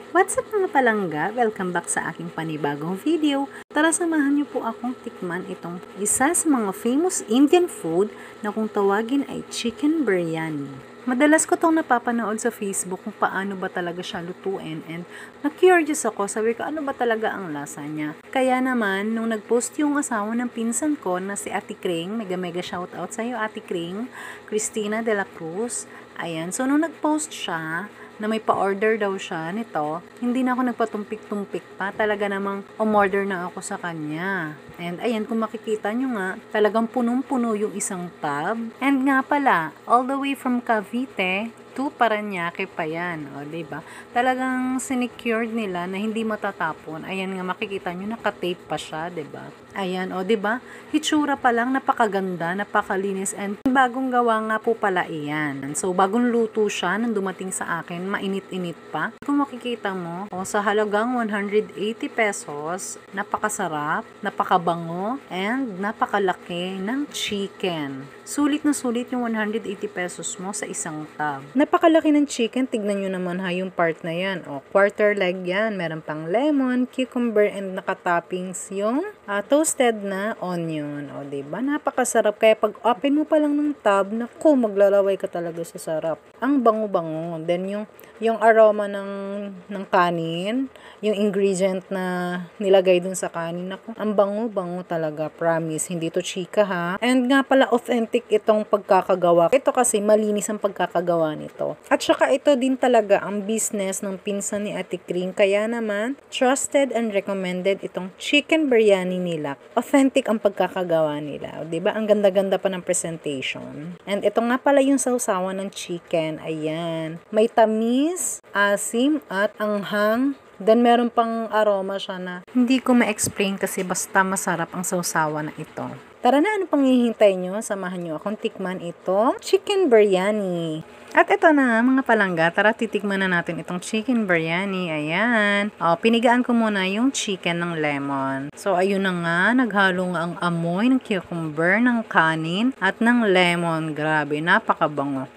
What's up mga palangga? Welcome back sa aking panibagong video. Tara samahan niyo po akong tikman itong isa sa mga famous Indian food na kung tawagin ay chicken biryani. Madalas ko itong napapanood sa Facebook kung paano ba talaga siya lutuin and na-curious ako, sabi ko ano ba talaga ang lasa niya. Kaya naman, nung nag-post yung asawa ng pinsan ko na si Ate Kring, mega shoutout sa iyo Ate Kring, Cristina de la Cruz, ayan, so nung nag-post siya, na may pa-order daw siya nito, hindi na ako nagpatumpik-tumpik pa. Talaga namang umorder na ako sa kanya. And ayan, kung makikita nyo nga, talagang punong-puno yung isang tub. And nga pala, all the way from Cavite to Parañaque pa yan. O, diba? Talagang sinecured nila na hindi matatapon. Ayan nga, makikita nyo, nakatape pa siya, diba? Ayan, o, diba? Hitsura pa lang, napakaganda, napakalinis, and bagong gawa nga po pala iyan. So, bagong luto siya nang dumating sa akin, mainit-init pa. Kung makikita mo, o, sa halagang 180 pesos, napakasarap, napakabango, and napakalaki ng chicken. Sulit na sulit yung 180 pesos mo sa isang tub. Napakalaki ng chicken, tignan nyo naman ha yung part na yan. O, quarter leg yan, meron pang lemon, cucumber, and nakatoppings yung toasted na onion. O, diba? Napakasarap. Kaya pag open mo pa lang ng tub, naku, maglalaway ka talaga sa sarap. Ang bango-bango. Then yung aroma ng kanin, yung ingredient na nilagay dun sa kanin, naku, ang bango-bango talaga. Promise, hindi to chika ha. And nga pala, authentic itong pagkakagawa. Ito kasi malinis ang pagkakagawa nito. At saka ito din talaga ang business ng pinsan ni Ate Kring. Kaya naman, trusted and recommended itong chicken biryani nila. Authentic ang pagkakagawa nila. Diba? Ang ganda-ganda pa ng presentation. And ito nga pala yung sausawan ng chicken. Ayan. May tamis, asim, at anghang. Then, meron pang aroma siya na hindi ko ma-explain kasi basta masarap ang sausawan na ito. Tara na, ano pang hihintay nyo? Samahan nyo akong tikman itong chicken biryani. At ito na mga palangga, tara titikman na natin itong chicken biryani. Ayan. O, pinigaan ko muna yung chicken ng lemon. So, ayun na nga, naghalo nga ang amoy ng cucumber, ng kanin, at ng lemon. Grabe, napakabango.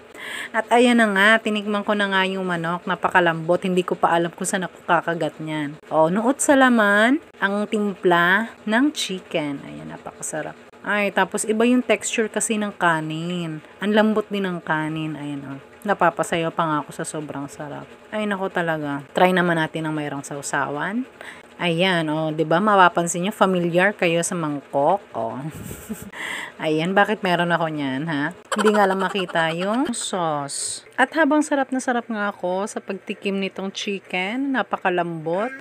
At ayan na nga, tinikman ko na nga yung manok, napakalambot, hindi ko pa alam kung saan ako kakagat niyan. O, nuot sa laman, ang timpla ng chicken. Ayan, napakasarap. Ay, tapos iba yung texture kasi ng kanin. Ang lambot din ng kanin. Ayan, o. Napapasayo pa nga ako sa sobrang sarap. Ay, nako talaga. Try naman natin ng mayroong sausawan. Ayan, o, 'di ba? Mapapansin niyo familiar kayo sa mangkok, o. Ayan, bakit meron ako niyan, ha? Hindi nga lang makita yung sauce. At habang sarap na sarap nga ako sa pagtikim nitong chicken, napakalambot.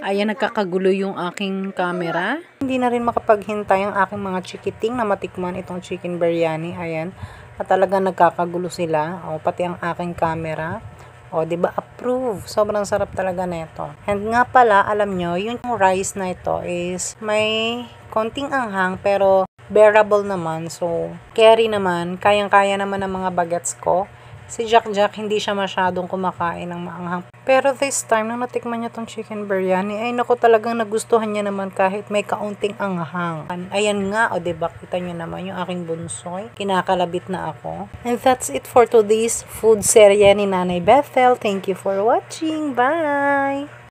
Ayan, nagkakagulo yung aking camera. Hindi na rin makapaghintay ang aking mga chikiting na matikman itong chicken biryani. Ayan, at talagang nagkakagulo sila. O, pati ang aking camera. O, diba? Approve. Sobrang sarap talaga nito. And nga pala, alam nyo, yung rice na ito is may konting anghang pero bearable naman. So, carry naman. Kayang-kaya naman ng mga bagets ko. Si Jack hindi siya masyadong kumakain ng maanghang. Pero this time, nung natikman niya tong chicken biryani, ay naku, talagang nagustuhan niya naman kahit may kaunting anghang. Ayan nga, o diba, kita niyo naman yung aking bunsoy. Kinakalabit na ako. And that's it for today's food serye ni Nanay Bethel. Thank you for watching. Bye!